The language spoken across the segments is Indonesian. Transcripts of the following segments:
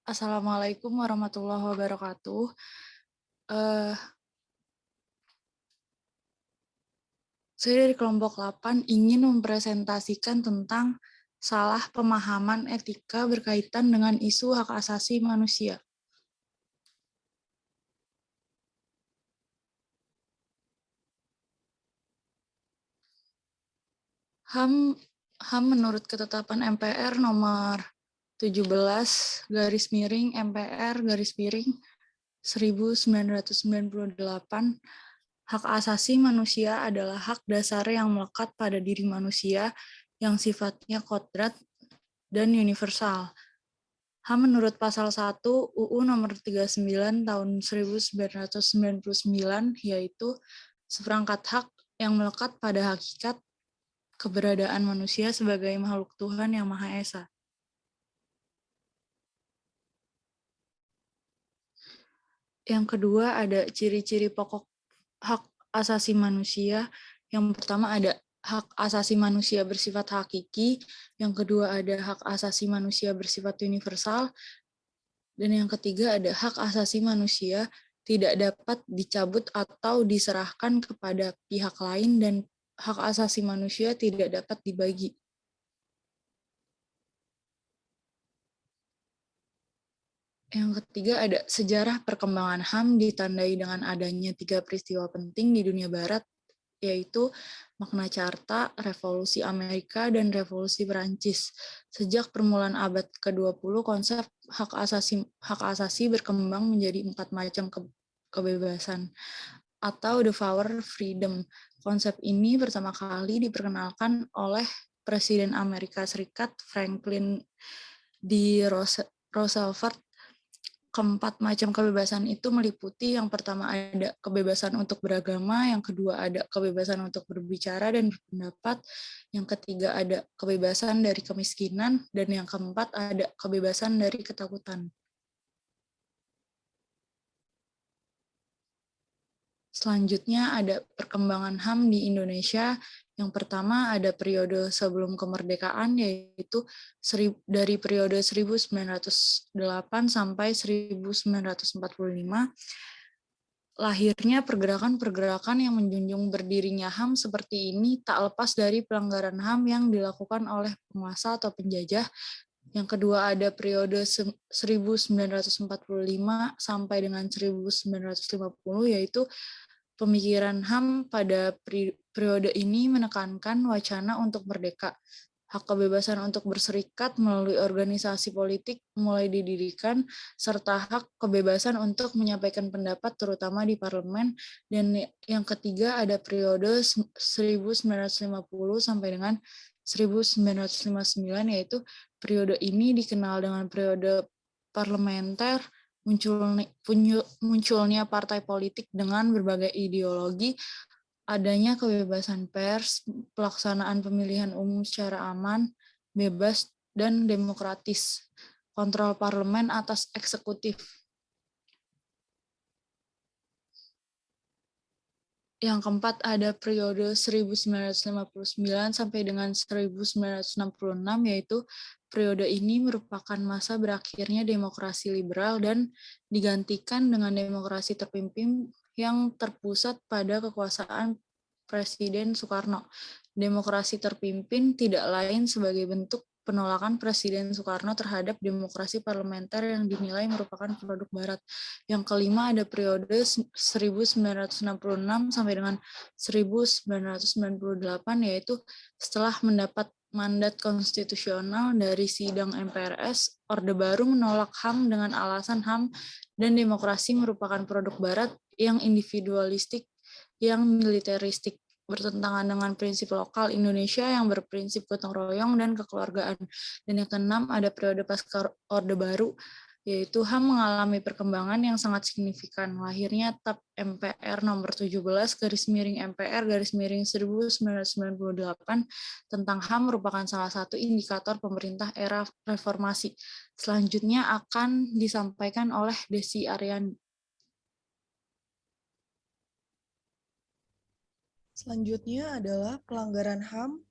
Assalamualaikum warahmatullahi wabarakatuh. Eh, saya dari kelompok 8 ingin mempresentasikan tentang salah pemahaman etika berkaitan dengan isu hak asasi manusia. HAM menurut ketetapan MPR nomor 17 garis miring MPR garis miring 1998, hak asasi manusia adalah hak dasar yang melekat pada diri manusia yang sifatnya kodrat dan universal. HAM menurut pasal 1 UU nomor 39 tahun 1999, yaitu seperangkat hak yang melekat pada hakikat keberadaan manusia sebagai makhluk Tuhan yang Maha Esa. Yang kedua ada ciri-ciri pokok hak asasi manusia. Yang pertama ada hak asasi manusia bersifat hakiki, yang kedua ada hak asasi manusia bersifat universal, dan yang ketiga ada hak asasi manusia tidak dapat dicabut atau diserahkan kepada pihak lain, dan hak asasi manusia tidak dapat dibagi. Yang ketiga ada sejarah perkembangan HAM ditandai dengan adanya 3 peristiwa penting di dunia barat, yaitu Magna Carta, Revolusi Amerika, dan Revolusi Perancis. Sejak permulaan abad ke-20, konsep hak asasi berkembang menjadi 4 macam kebebasan atau the power freedom. Konsep ini pertama kali diperkenalkan oleh Presiden Amerika Serikat Franklin D. Roosevelt. Keempat macam kebebasan itu meliputi yang pertama ada kebebasan untuk beragama, yang kedua ada kebebasan untuk berbicara dan berpendapat, yang ketiga ada kebebasan dari kemiskinan, dan yang keempat ada kebebasan dari ketakutan. Selanjutnya ada perkembangan HAM di Indonesia. Yang pertama ada periode sebelum kemerdekaan, yaitu dari periode 1908 sampai 1945. Lahirnya pergerakan-pergerakan yang menjunjung berdirinya HAM seperti ini tak lepas dari pelanggaran HAM yang dilakukan oleh penguasa atau penjajah. Yang kedua ada periode 1945 sampai dengan 1950, yaitu pemikiran HAM pada periode ini menekankan wacana untuk merdeka. Hak kebebasan untuk berserikat melalui organisasi politik mulai didirikan, serta hak kebebasan untuk menyampaikan pendapat terutama di parlemen. Dan yang ketiga ada periode 1950 sampai dengan 1959, yaitu periode ini dikenal dengan periode parlementer. Munculnya partai politik dengan berbagai ideologi, adanya kebebasan pers, pelaksanaan pemilihan umum secara aman, bebas, dan demokratis, kontrol parlemen atas eksekutif. Yang keempat ada periode 1959 sampai dengan 1966, yaitu periode ini merupakan masa berakhirnya demokrasi liberal dan digantikan dengan demokrasi terpimpin yang terpusat pada kekuasaan Presiden Soekarno. Demokrasi terpimpin tidak lain sebagai bentuk penolakan Presiden Soekarno terhadap demokrasi parlementer yang dinilai merupakan produk Barat. Yang kelima ada periode 1966 sampai dengan 1998, yaitu setelah mendapat mandat konstitusional dari sidang MPRS, Orde Baru menolak HAM dengan alasan HAM dan demokrasi merupakan produk Barat yang individualistik, yang militeristik, bertentangan dengan prinsip lokal Indonesia yang berprinsip gotong royong dan kekeluargaan. Dan yang keenam ada periode pasca Orde Baru, yaitu HAM mengalami perkembangan yang sangat signifikan. Lahirnya TAP MPR nomor 17 garis miring MPR garis miring 1998 tentang HAM merupakan salah satu indikator pemerintah era reformasi. Selanjutnya akan disampaikan oleh Desi Aryani. Selanjutnya adalah pelanggaran HAM.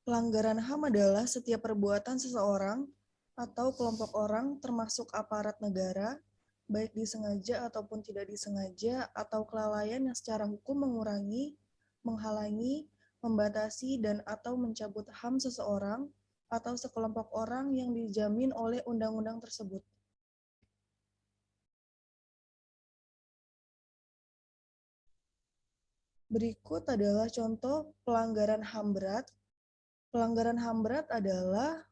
Pelanggaran HAM adalah setiap perbuatan seseorang atau kelompok orang termasuk aparat negara, baik disengaja ataupun tidak disengaja, atau kelalaian yang secara hukum mengurangi, menghalangi, membatasi, dan atau mencabut HAM seseorang atau sekelompok orang yang dijamin oleh undang-undang tersebut. Berikut adalah contoh pelanggaran HAM berat. Pelanggaran HAM berat adalah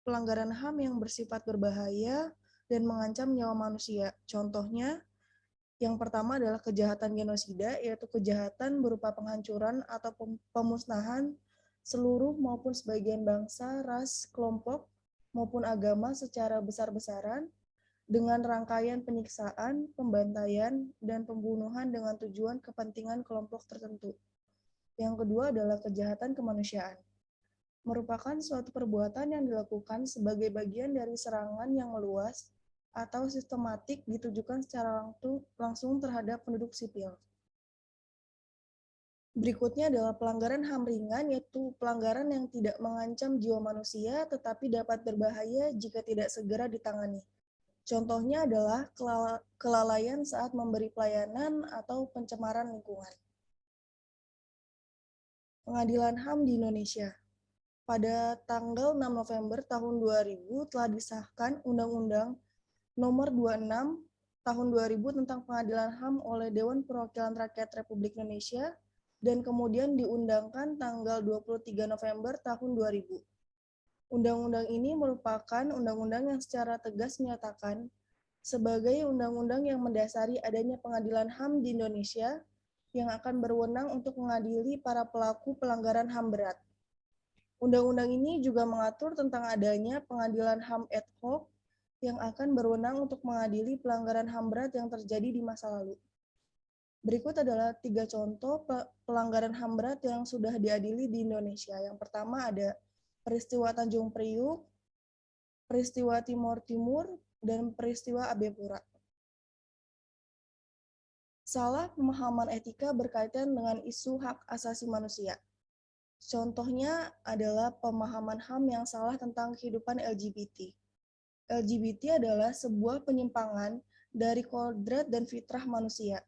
pelanggaran HAM yang bersifat berbahaya dan mengancam nyawa manusia. Contohnya, yang pertama adalah kejahatan genosida, yaitu kejahatan berupa penghancuran atau pemusnahan seluruh maupun sebagian bangsa, ras, kelompok, maupun agama secara besar-besaran dengan rangkaian penyiksaan, pembantaian, dan pembunuhan dengan tujuan kepentingan kelompok tertentu. Yang kedua adalah kejahatan kemanusiaan, merupakan suatu perbuatan yang dilakukan sebagai bagian dari serangan yang meluas atau sistematik ditujukan secara langsung terhadap penduduk sipil. Berikutnya adalah pelanggaran HAM ringan, yaitu pelanggaran yang tidak mengancam jiwa manusia tetapi dapat berbahaya jika tidak segera ditangani. Contohnya adalah kelalaian saat memberi pelayanan atau pencemaran lingkungan. Pengadilan HAM di Indonesia. Pada tanggal 6 November tahun 2000 telah disahkan Undang-Undang Nomor 26 Tahun 2000 tentang Pengadilan HAM oleh Dewan Perwakilan Rakyat Republik Indonesia dan kemudian diundangkan tanggal 23 November tahun 2000. Undang-undang ini merupakan undang-undang yang secara tegas menyatakan sebagai undang-undang yang mendasari adanya pengadilan HAM di Indonesia yang akan berwenang untuk mengadili para pelaku pelanggaran HAM berat. Undang-undang ini juga mengatur tentang adanya pengadilan HAM ad hoc yang akan berwenang untuk mengadili pelanggaran HAM berat yang terjadi di masa lalu. Berikut adalah 3 contoh pelanggaran HAM berat yang sudah diadili di Indonesia. Yang pertama ada peristiwa Tanjung Priuk, peristiwa Timor Timur, dan peristiwa AB Pura. Salah pemahaman etika berkaitan dengan isu hak asasi manusia. Contohnya adalah pemahaman HAM yang salah tentang kehidupan LGBT. LGBT adalah sebuah penyimpangan dari kodrat dan fitrah manusia.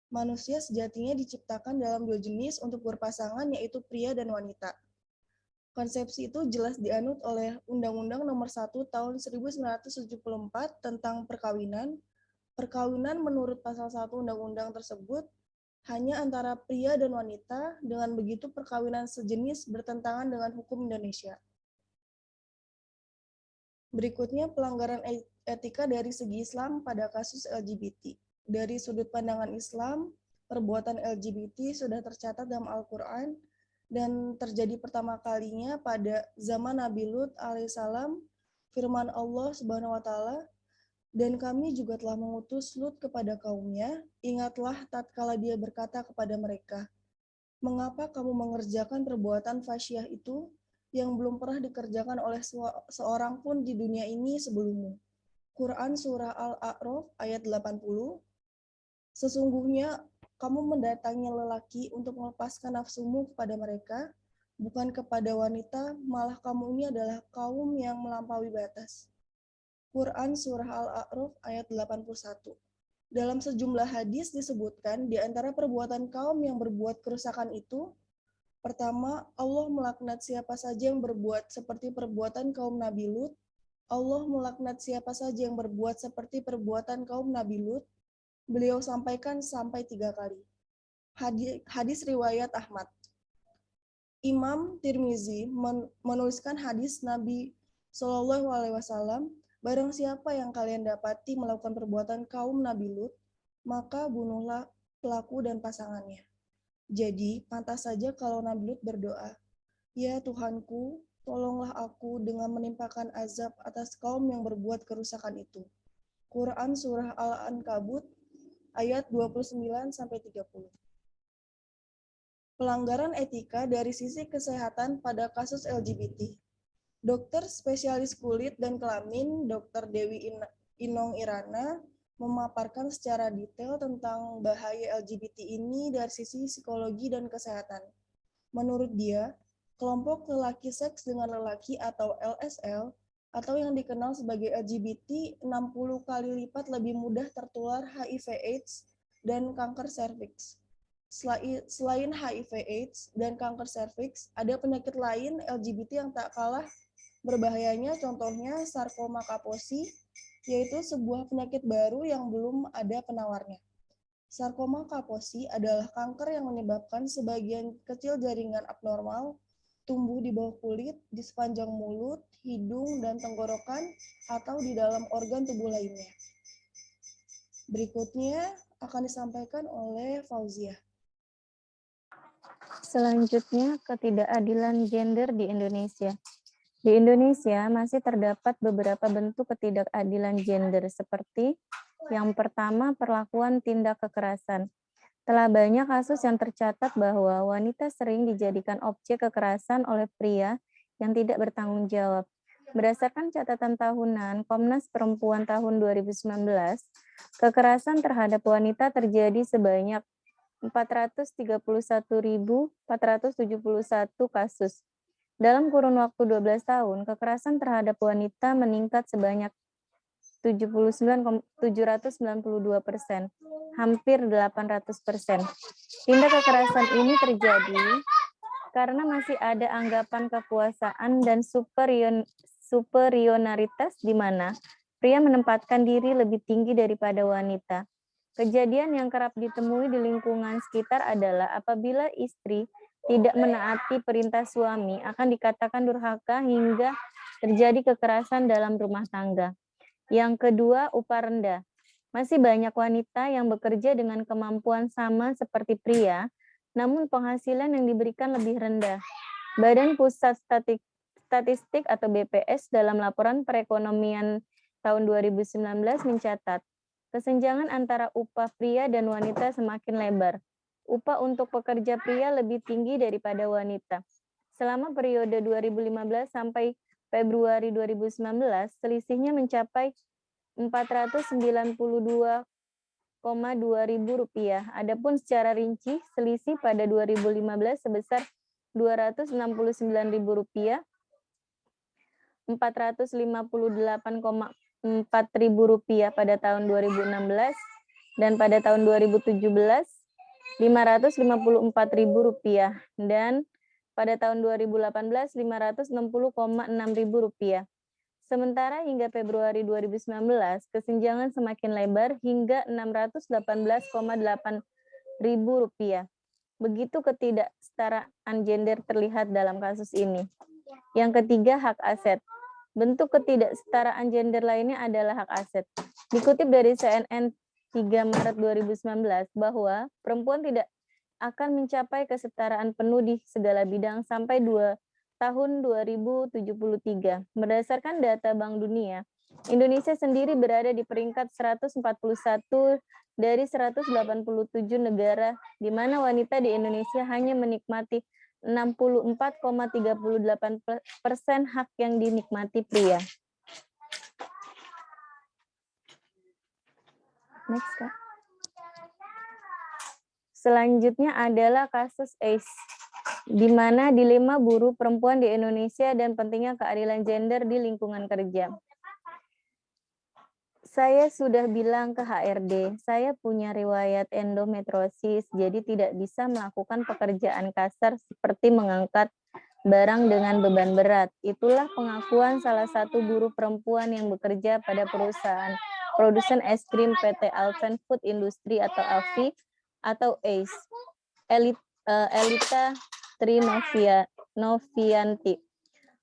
Manusia sejatinya diciptakan dalam 2 jenis untuk berpasangan, yaitu pria dan wanita. Konsepsi itu jelas dianut oleh Undang-Undang Nomor 1 Tahun 1974 tentang perkawinan. Perkawinan menurut pasal 1 Undang-Undang tersebut hanya antara pria dan wanita, dengan begitu perkawinan sejenis bertentangan dengan hukum Indonesia. Berikutnya pelanggaran etika dari segi Islam pada kasus LGBT. Dari sudut pandangan Islam, perbuatan LGBT sudah tercatat dalam Al-Quran dan terjadi pertama kalinya pada zaman Nabi Lut alaihissalam. Firman Allah Subhanahu wa taala, dan kami juga telah mengutus Lut kepada kaumnya, ingatlah tatkala dia berkata kepada mereka, mengapa kamu mengerjakan perbuatan fahsyah itu yang belum pernah dikerjakan oleh seorang pun di dunia ini sebelummu. Quran Surah Al-A'raf ayat 80. Sesungguhnya kamu mendatangi lelaki untuk melepaskan nafsumu kepada mereka, bukan kepada wanita, malah kamu ini adalah kaum yang melampaui batas. Quran Surah Al-A'raf ayat 81. Dalam sejumlah hadis disebutkan di antara perbuatan kaum yang berbuat kerusakan itu, pertama, Allah melaknat siapa saja yang berbuat seperti perbuatan kaum Nabi Lut. Allah melaknat siapa saja yang berbuat seperti perbuatan kaum Nabi Lut. Beliau sampaikan sampai 3 kali. Hadis riwayat Ahmad. Imam Tirmizi menuliskan hadis Nabi Shallallahu Alaihi Wasallam, barang siapa yang kalian dapati melakukan perbuatan kaum Nabi Lut, maka bunuhlah pelaku dan pasangannya. Jadi, pantas saja kalau Nabi Lut berdoa, ya Tuhanku, tolonglah aku dengan menimpakan azab atas kaum yang berbuat kerusakan itu. Quran Surah Al-Ankabut ayat 29-30. Pelanggaran etika dari sisi kesehatan pada kasus LGBT. Dokter spesialis kulit dan kelamin, Dr. Dewi Inong Irana, memaparkan secara detail tentang bahaya LGBT ini dari sisi psikologi dan kesehatan. Menurut dia, kelompok lelaki seks dengan lelaki atau LSL atau yang dikenal sebagai LGBT 60 kali lipat lebih mudah tertular HIV/AIDS dan kanker serviks. Selain HIV/AIDS dan kanker serviks, ada penyakit lain LGBT yang tak kalah berbahayanya, contohnya sarkoma Kaposi, yaitu sebuah penyakit baru yang belum ada penawarnya. Sarkoma Kaposi adalah kanker yang menyebabkan sebagian kecil jaringan abnormal tumbuh di bawah kulit, di sepanjang mulut, hidung, dan tenggorokan, atau di dalam organ tubuh lainnya. Berikutnya akan disampaikan oleh Fauzia. Selanjutnya, ketidakadilan gender di Indonesia. Di Indonesia masih terdapat beberapa bentuk ketidakadilan gender seperti yang pertama, perlakuan tindak kekerasan. Telah banyak kasus yang tercatat bahwa wanita sering dijadikan objek kekerasan oleh pria yang tidak bertanggung jawab. Berdasarkan catatan tahunan Komnas Perempuan tahun 2019, kekerasan terhadap wanita terjadi sebanyak 431.471 kasus. Dalam kurun waktu 12 tahun, kekerasan terhadap wanita meningkat sebanyak 792%, hampir 800%. Tindak kekerasan ini terjadi karena masih ada anggapan kekuasaan dan superioritas di mana pria menempatkan diri lebih tinggi daripada wanita. Kejadian yang kerap ditemui di lingkungan sekitar adalah apabila istri tidak menaati perintah suami akan dikatakan durhaka hingga terjadi kekerasan dalam rumah tangga. Yang kedua, upah rendah. Masih banyak wanita yang bekerja dengan kemampuan sama seperti pria, namun penghasilan yang diberikan lebih rendah. Badan Pusat Statistik atau BPS dalam laporan perekonomian tahun 2019 mencatat, kesenjangan antara upah pria dan wanita semakin lebar. Upah untuk pekerja pria lebih tinggi daripada wanita. Selama periode 2015 sampai Februari 2019, selisihnya mencapai Rp492,2 ribu. Adapun secara rinci, selisih pada 2015 sebesar Rp269.000, Rp458,4 ribu pada tahun 2016, dan pada tahun 2017 Rp554.000, dan pada tahun 2018 Rp560,6 ribu. Sementara hingga Februari 2019, kesenjangan semakin lebar hingga Rp618,8 ribu. Begitu ketidaksetaraan gender terlihat dalam kasus ini. Yang ketiga, hak aset. Bentuk ketidaksetaraan gender lainnya adalah hak aset. Dikutip dari CNN 3 Maret 2019 bahwa perempuan tidak akan mencapai kesetaraan penuh di segala bidang sampai tahun 2073. Berdasarkan data Bank Dunia, Indonesia sendiri berada di peringkat 141 dari 187 negara, di mana wanita di Indonesia hanya menikmati 64,38% hak yang dinikmati pria. Next, Kak. Selanjutnya adalah kasus AIDS, di mana dilema buruh perempuan di Indonesia dan pentingnya keadilan gender di lingkungan kerja. Saya sudah bilang ke HRD, saya punya riwayat endometriosis, jadi tidak bisa melakukan pekerjaan kasar seperti mengangkat barang dengan beban berat. Itulah pengakuan salah satu buruh perempuan yang bekerja pada perusahaan produsen es krim PT Alpen Food Industry atau ALFI atau ACE, Elita Trinovianti.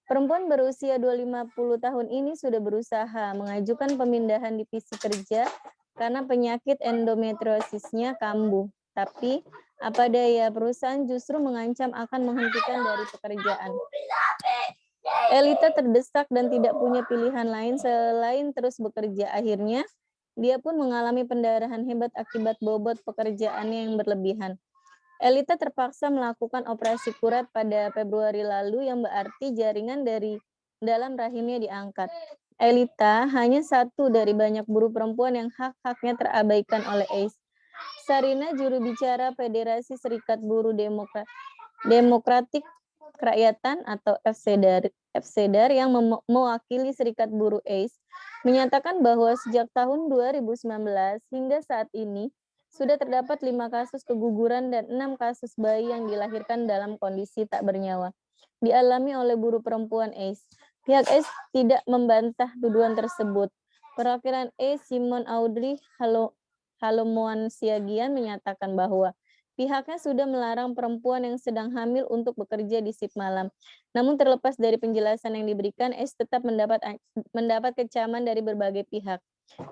Perempuan berusia 250 tahun ini sudah berusaha mengajukan pemindahan divisi kerja karena penyakit endometriosisnya kambuh. Tapi apa daya, perusahaan justru mengancam akan menghentikan dari pekerjaan. Elita terdesak dan tidak punya pilihan lain selain terus bekerja. Akhirnya, dia pun mengalami pendarahan hebat akibat bobot pekerjaannya yang berlebihan. Elita terpaksa melakukan operasi kurat pada Februari lalu yang berarti jaringan dari dalam rahimnya diangkat. Elita hanya satu dari banyak buruh perempuan yang hak-haknya terabaikan oleh ACE. Sarina, juru bicara Federasi Serikat Buruh Demokratik Kerakyatan atau FCDAR yang mewakili Serikat Buruh ACE menyatakan bahwa sejak tahun 2019 hingga saat ini sudah terdapat 5 kasus keguguran dan 6 kasus bayi yang dilahirkan dalam kondisi tak bernyawa dialami oleh buruh perempuan ACE. Pihak ACE tidak membantah tuduhan tersebut. Perwakilan ACE Simon Audrey Halomoan Siagian menyatakan bahwa pihaknya sudah melarang perempuan yang sedang hamil untuk bekerja di shift malam. Namun terlepas dari penjelasan yang diberikan, ACE tetap mendapat kecaman dari berbagai pihak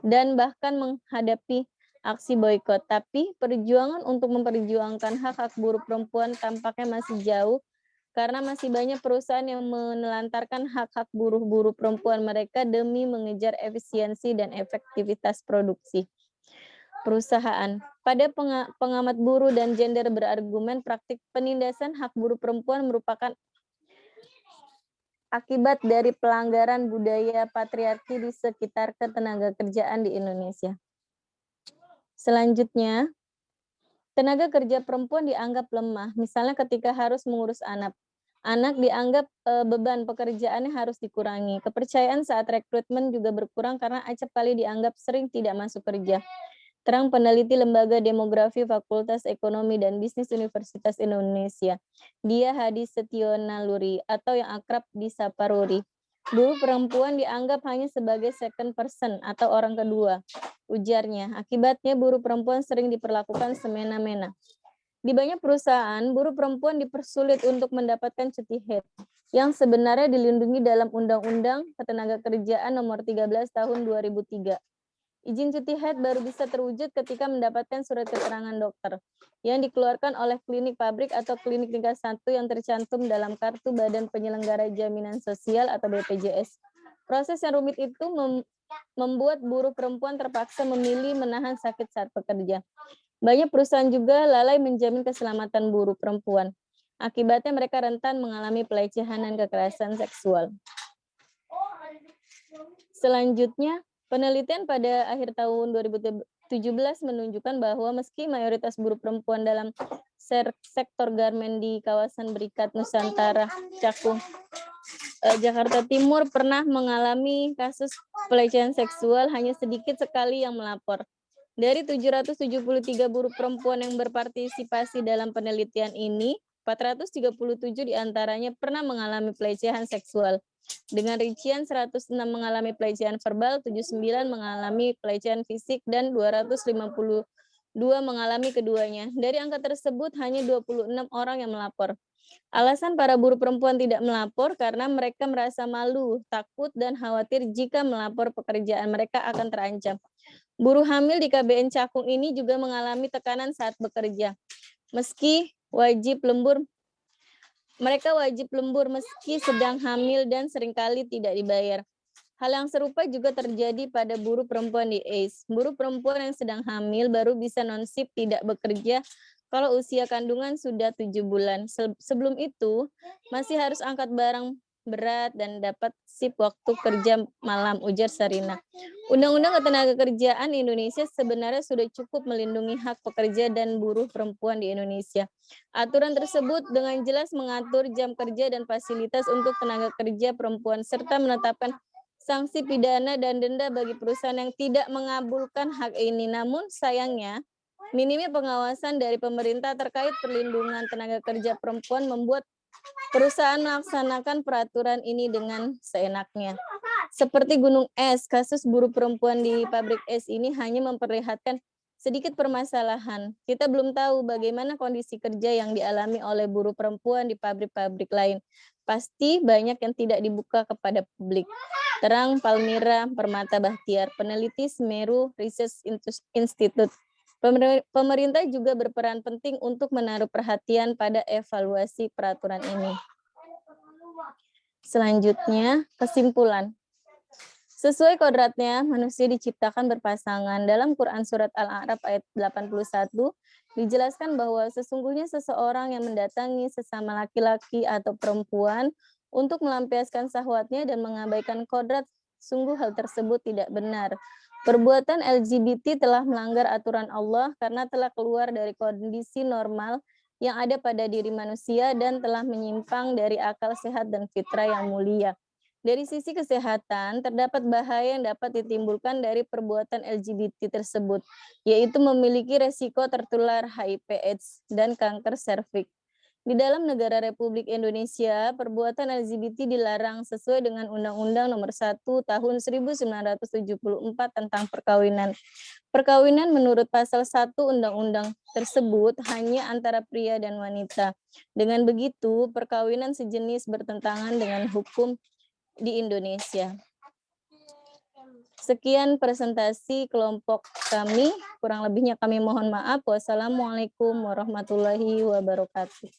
dan bahkan menghadapi aksi boikot. Tapi perjuangan untuk memperjuangkan hak-hak buruh perempuan tampaknya masih jauh karena masih banyak perusahaan yang menelantarkan hak-hak buruh-buruh perempuan mereka demi mengejar efisiensi dan efektivitas produksi perusahaan. Pada pengamat buruh dan gender berargumen praktik penindasan hak buruh perempuan merupakan akibat dari pelanggaran budaya patriarki di sekitar ketenaga kerjaan di Indonesia. Selanjutnya, tenaga kerja perempuan dianggap lemah, misalnya ketika harus mengurus anak. Anak dianggap beban pekerjaannya harus dikurangi. Kepercayaan saat rekrutmen juga berkurang karena acap kali dianggap sering tidak masuk kerja. Terang peneliti Lembaga Demografi Fakultas Ekonomi dan Bisnis Universitas Indonesia, Dia Hadi Setionaluri atau yang akrab disapa Ruri. Buruh perempuan dianggap hanya sebagai second person atau orang kedua, ujarnya. Akibatnya buruh perempuan sering diperlakukan semena-mena. Di banyak perusahaan, buruh perempuan dipersulit untuk mendapatkan cuti haid, yang sebenarnya dilindungi dalam Undang-Undang Ketenagakerjaan Nomor 13 Tahun 2003. Izin cuti haid baru bisa terwujud ketika mendapatkan surat keterangan dokter yang dikeluarkan oleh klinik pabrik atau klinik tingkat 1 yang tercantum dalam Kartu Badan Penyelenggara Jaminan Sosial atau BPJS. Proses yang rumit itu membuat buruh perempuan terpaksa memilih menahan sakit saat bekerja. Banyak perusahaan juga lalai menjamin keselamatan buruh perempuan. Akibatnya mereka rentan mengalami pelecehan dan kekerasan seksual. Selanjutnya, penelitian pada akhir tahun 2017 menunjukkan bahwa meski mayoritas buruh perempuan dalam sektor garmen di kawasan Berikat Nusantara, Cakung, Jakarta Timur pernah mengalami kasus pelecehan seksual, hanya sedikit sekali yang melapor. Dari 773 buruh perempuan yang berpartisipasi dalam penelitian ini, 437 diantaranya pernah mengalami pelecehan seksual. Dengan rincian 106 mengalami pelecehan verbal, 79 mengalami pelecehan fisik, dan 252 mengalami keduanya. Dari angka tersebut, hanya 26 orang yang melapor. Alasan para buruh perempuan tidak melapor karena mereka merasa malu, takut, dan khawatir jika melapor pekerjaan mereka akan terancam. Buruh hamil di KBN Cakung ini juga mengalami tekanan saat bekerja. Mereka wajib lembur meski sedang hamil dan seringkali tidak dibayar. Hal yang serupa juga terjadi pada buruh perempuan di ACE. Buruh perempuan yang sedang hamil baru bisa non-shift tidak bekerja kalau usia kandungan sudah 7 bulan. Sebelum itu, masih harus angkat barang berat dan dapat shift waktu kerja malam, ujar Sarina. Undang-Undang Ketenagakerjaan Indonesia sebenarnya sudah cukup melindungi hak pekerja dan buruh perempuan di Indonesia. Aturan tersebut dengan jelas mengatur jam kerja dan fasilitas untuk tenaga kerja perempuan serta menetapkan sanksi pidana dan denda bagi perusahaan yang tidak mengabulkan hak ini. Namun sayangnya, minimnya pengawasan dari pemerintah terkait perlindungan tenaga kerja perempuan membuat perusahaan melaksanakan peraturan ini dengan seenaknya. Seperti gunung es, kasus buruh perempuan di pabrik es ini hanya memperlihatkan sedikit permasalahan. Kita belum tahu bagaimana kondisi kerja yang dialami oleh buruh perempuan di pabrik-pabrik lain. Pasti banyak yang tidak dibuka kepada publik. Terang Palmira Permata Bahtiar, peneliti Semeru Research Institute. Pemerintah juga berperan penting untuk menaruh perhatian pada evaluasi peraturan ini. Selanjutnya, kesimpulan. Sesuai kodratnya, manusia diciptakan berpasangan. Dalam Quran Surat Al-A'raf ayat 81, dijelaskan bahwa sesungguhnya seseorang yang mendatangi sesama laki-laki atau perempuan untuk melampiaskan syahwatnya dan mengabaikan kodrat, sungguh hal tersebut tidak benar. Perbuatan LGBT telah melanggar aturan Allah karena telah keluar dari kondisi normal yang ada pada diri manusia dan telah menyimpang dari akal sehat dan fitrah yang mulia. Dari sisi kesehatan, terdapat bahaya yang dapat ditimbulkan dari perbuatan LGBT tersebut, yaitu memiliki resiko tertular HIV/AIDS dan kanker serviks. Di dalam negara Republik Indonesia, perbuatan LGBT dilarang sesuai dengan Undang-Undang Nomor 1 Tahun 1974 tentang perkawinan. Perkawinan menurut pasal 1 Undang-Undang tersebut hanya antara pria dan wanita. Dengan begitu, perkawinan sejenis bertentangan dengan hukum di Indonesia. Sekian presentasi kelompok kami, kurang lebihnya kami mohon maaf. Wassalamualaikum warahmatullahi wabarakatuh.